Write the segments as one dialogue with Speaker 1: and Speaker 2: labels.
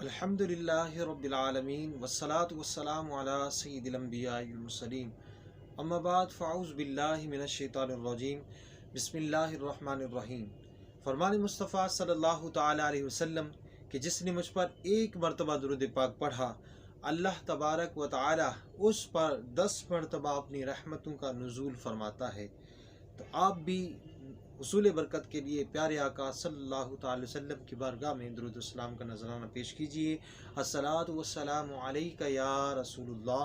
Speaker 1: अल्हम्दुलिल्लाहि रब्बिल आलमीन वस्सलातु वस्सलामु अला सय्यिदिल अंबिया'i वल मुरसलीन अम्मा बाद फ़अऊज़ु बिल्लाहि मिनश शैतानिर रजीम बिस्मिल्लाहिर रहमानिर रहीम। फरमान मुस्तफ़ा सल्लल्लाहु तआला अलैहि वसल्लम कि जिसने मुझ पर एक मरतबा दुरूद पाक पढ़ा, अल्लाह तबारक व तआला उस पर 10 मरतबा अपनी रहमतों का नुज़ूल फरमाता है। तो आप भी हुसूल बरकत के लिए प्यारे आका सल्लल्लाहु अलैहि वसल्लम की बारगाह में दुरूद व सलाम का नजराना पेश कीजिए। अस्सलातु वस्सलामु अलैका या रसूलुल्लाह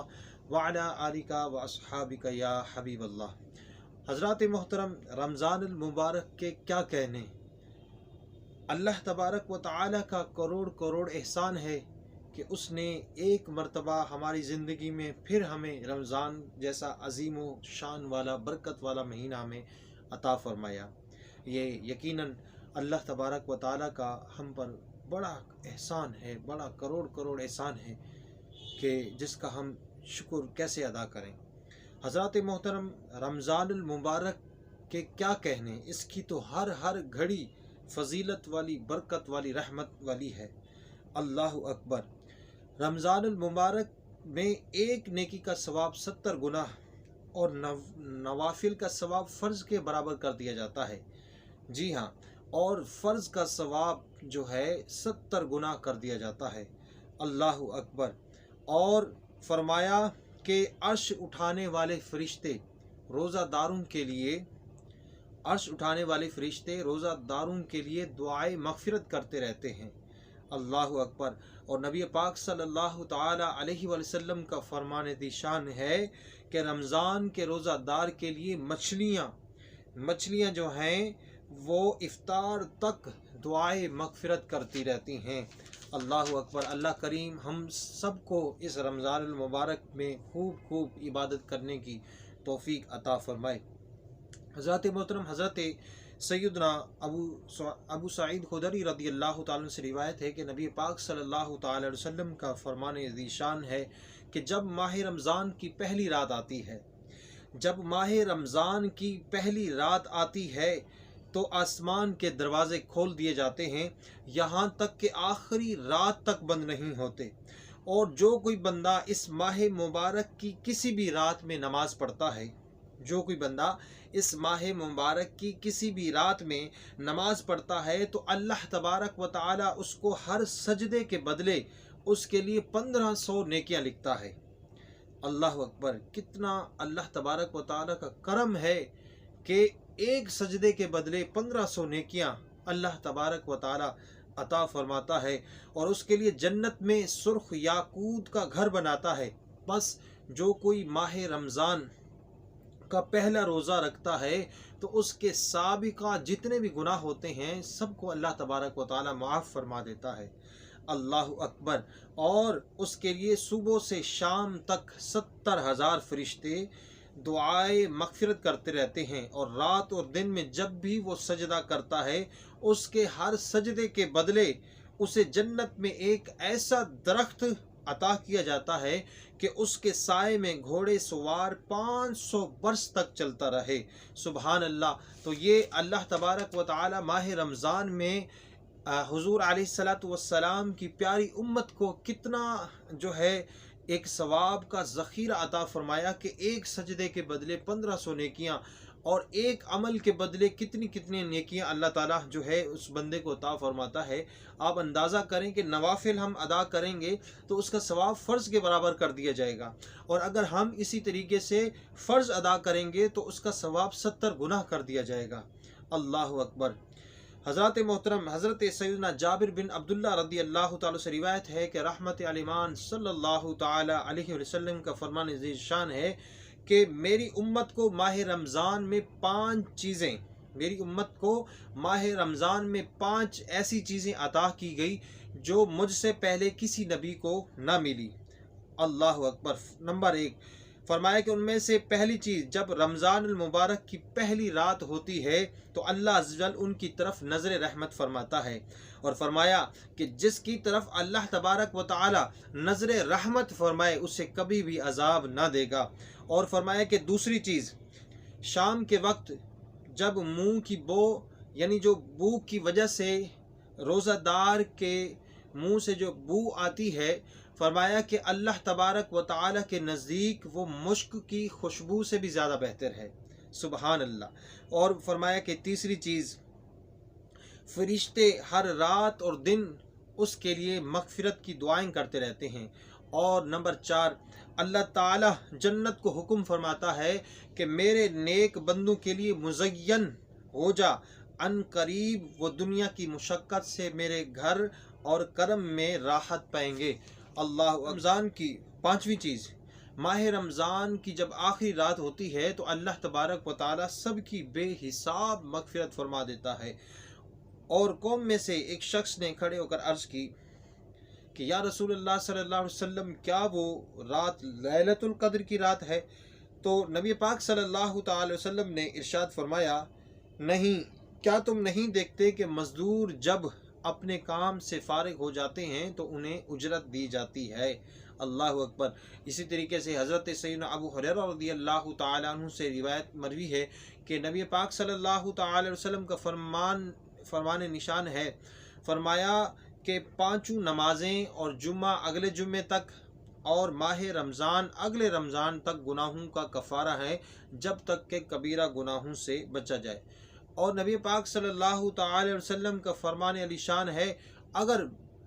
Speaker 1: व अला आलिका व अस्हाबिका या हबीबल्लाह। हज़रात मोहतरम, रमज़ानुल मुबारक के क्या कहने। अल्लाह तबारक व तआला का करोड़ करोड़ एहसान है कि उसने एक मरतबा हमारी ज़िंदगी में फिर हमें रमज़ान जैसा अजीम व शान वाला बरकत वाला महीना हमें अता फरमाया। ये यकीनन अल्लाह तबारक व तआला का हम पर बड़ा एहसान है, बड़ा करोड़ करोड़ एहसान है कि जिसका हम शुक्र कैसे अदा करें। हज़रात मोहतरम, रमज़ानुल मुबारक के क्या कहने, इसकी तो हर घड़ी फजीलत वाली, बरकत वाली, रहमत वाली है। अल्लाहु अकबर। रमज़ानुल मुबारक में एक नेकी का सवाब 70 गुना और नवाफिल का सवाब फ़र्ज़ के बराबर कर दिया जाता है। जी हाँ, और फ़र्ज़ का सवाब जो है 70 गुना कर दिया जाता है। अल्लाहु अकबर। और फरमाया कि अर्श उठाने वाले फ़रिश्ते रोज़ादारों के लिए, अर्श उठाने वाले फ़रिश्ते रोज़ादारों के लिए दुआए मग़फ़िरत करते रहते हैं। अल्लाहु अकबर। और नबी पाक सल्लल्लाहु तआला अलैहि वसल्लम का फरमान दिशान है कि रमज़ान के रोज़ादार के लिए मछलियाँ जो हैं वो इफ्तार तक दुआए मग़फ़िरत करती रहती हैं। अल्लाहु अकबर। अल्लाह करीम हम सबको इस रमज़ानुल मुबारक में खूब इबादत करने की तौफ़ीक अता फ़रमाए। हज़रत मोहतरम, हज़रत सैयदना अबू सईद खुदरी रज़ी अल्लाह तआला अन्हु से रिवायत है कि नबी पाक सल्लल्लाहु तआला अलैहि वसल्लम का फरमान ज़ीशान है कि जब माह रमज़ान की पहली रात आती है, जब माह रमज़ान की पहली रात आती है तो आसमान के दरवाज़े खोल दिए जाते हैं, यहाँ तक कि आखिरी रात तक बंद नहीं होते। और जो कोई बंदा इस माह मुबारक की किसी भी रात में नमाज़ पढ़ता है, जो कोई बंदा इस माह मुबारक की किसी भी रात में नमाज पढ़ता है तो अल्लाह तबारक व तआला उसको हर सजदे के बदले उसके लिए 1500 नेकियां लिखता है। अल्लाह अकबर। कितना अल्लाह तबारक व तआला का करम है कि एक सजदे के बदले 1500 नेकियां अल्लाह तबारक व तआला अता फरमाता है और उसके लिए जन्नत में सुर्ख याकूत का घर बनाता है। बस जो कोई माह रमज़ान का पहला रोज़ा रखता है तो उसके साबिका जितने भी गुनाह होते हैं सबको अल्लाह तबारक व तआला माफ़ फरमा देता है। अल्लाह अकबर। और उसके लिए सुबह से शाम तक 70,000 फरिश्ते दुआए मग़फ़िरत करते रहते हैं। और रात और दिन में जब भी वो सजदा करता है उसके हर सजदे के बदले उसे जन्नत में एक ऐसा दरख्त अता किया जाता है कि उसके साए में घोड़े सवार 500 वर्ष तक चलता रहे। सुबहान अल्लाह। तो ये अल्लाह तबारक व तआला माह रमज़ान में हुज़ूर अलैहिस्सलातु वस्सलाम की प्यारी उम्मत को कितना जो है एक सवाब का ज़ख़ीरा अता फ़रमाया कि एक सजदे के बदले 1500 नेकियां और एक अमल के बदले कितनी नेकियां अल्लाह ताला जो है उस बंदे को अता फरमाता है। आप अंदाज़ा करें कि नवाफिल हम अदा करेंगे तो उसका सवाब फ़र्ज़ के बराबर कर दिया जाएगा, और अगर हम इसी तरीके से फ़र्ज़ अदा करेंगे तो उसका सवाब 70 गुना कर दिया जाएगा। अल्लाहु अकबर। हज़रत मोहतरम, हज़रत सैयदना जाबिर बिन अब्दुल्ला रज़ी अल्लाह तआला से रिवायत है कि रहमत आलिमान सल्लल्लाहु तआला अलैहि वसल्लम का फरमान ज़ीशान है कि मेरी उम्मत को माह रमज़ान में 5 चीज़ें, मेरी उम्मत को माह रमज़ान में 5 ऐसी चीज़ें अता की गई जो मुझसे पहले किसी नबी को ना मिली। अल्लाह अकबर। नंबर 1 फरमाया कि उनमें से पहली चीज़, जब रमज़ानुल मुबारक की पहली रात होती है तो अल्लाह अज़्ज़ वजल उनकी तरफ नज़र रहमत फरमाता है। और फरमाया कि जिसकी तरफ अल्लाह तबारक व तआला नज़र रहमत फरमाए उसे कभी भी अज़ाब ना देगा। और फरमाया कि दूसरी चीज़, शाम के वक्त जब मुँह की बो यानी जो भूख की वजह से रोज़ादार के منہ سے جو بو آتی ہے، فرمایا کہ اللہ تبارک و تعالی کے نزدیک وہ مشک کی خوشبو سے بھی زیادہ بہتر ہے۔ سبحان اللہ۔ اور فرمایا کہ تیسری چیز، فرشتے ہر رات اور دن اس کے لیے مغفرت کی دعائیں کرتے رہتے ہیں۔ اور نمبر 4، اللہ تعالی جنت کو حکم فرماتا ہے کہ میرے نیک بندوں کے لیے مزین ہو جا، ان قریب وہ دنیا کی مشقت سے میرے گھر اور کرم میں راحت پائیں گے۔ اللہ۔ رمضان کی 5ویں چیز، ماہ رمضان کی جب آخری رات ہوتی ہے تو اللہ تبارک و تعالی سب کی بے حساب مغفرت فرما دیتا ہے۔ اور قوم میں سے ایک شخص نے کھڑے ہو کر عرض کی کہ یا رسول اللہ صلی اللہ علیہ وسلم، کیا وہ رات لیلۃ القدر کی رات ہے؟ تو نبی پاک صلی اللہ تعالی وسلم نے ارشاد فرمایا، نہیں، کیا تم نہیں دیکھتے کہ مزدور جب اپنے کام سے فارغ ہو جاتے ہیں تو انہیں اجرت دی جاتی ہے۔ اللہ اکبر۔ اسی طریقے سے حضرت سیدنا ابو ہریرہ رضی اللہ تعالیٰ عنہ سے روایت مروی ہے کہ نبی پاک صلی اللہ تعالی وسلم کا فرمان نشان ہے، فرمایا کہ 5 نمازیں اور جمعہ اگلے جمعے تک اور ماہ رمضان اگلے رمضان تک گناہوں کا کفارہ ہے، جب تک کہ کبیرہ گناہوں سے بچا جائے۔ اور نبی پاک صلی اللہ تعالی وسلم کا فرمان علی شان ہے، اگر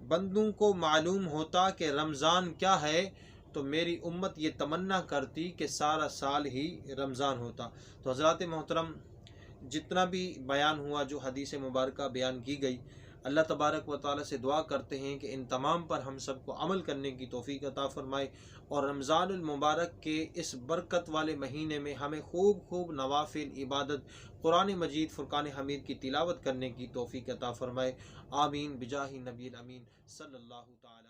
Speaker 1: بندوں کو معلوم ہوتا کہ رمضان کیا ہے تو میری امت یہ تمنا کرتی کہ سارا سال ہی رمضان ہوتا۔ تو حضرات محترم، جتنا بھی بیان ہوا، جو حدیث مبارکہ بیان کی گئی، اللہ تبارک و تعالیٰ سے دعا کرتے ہیں کہ ان تمام پر ہم سب کو عمل کرنے کی توفیق عطا فرمائے، اور رمضان المبارک کے اس برکت والے مہینے میں ہمیں خوب نوافل عبادت، قرآن مجید فرقان حمید کی تلاوت کرنے کی توفیق عطا فرمائے۔ آمین بجاہ نبی الامین صلی اللہ تعالی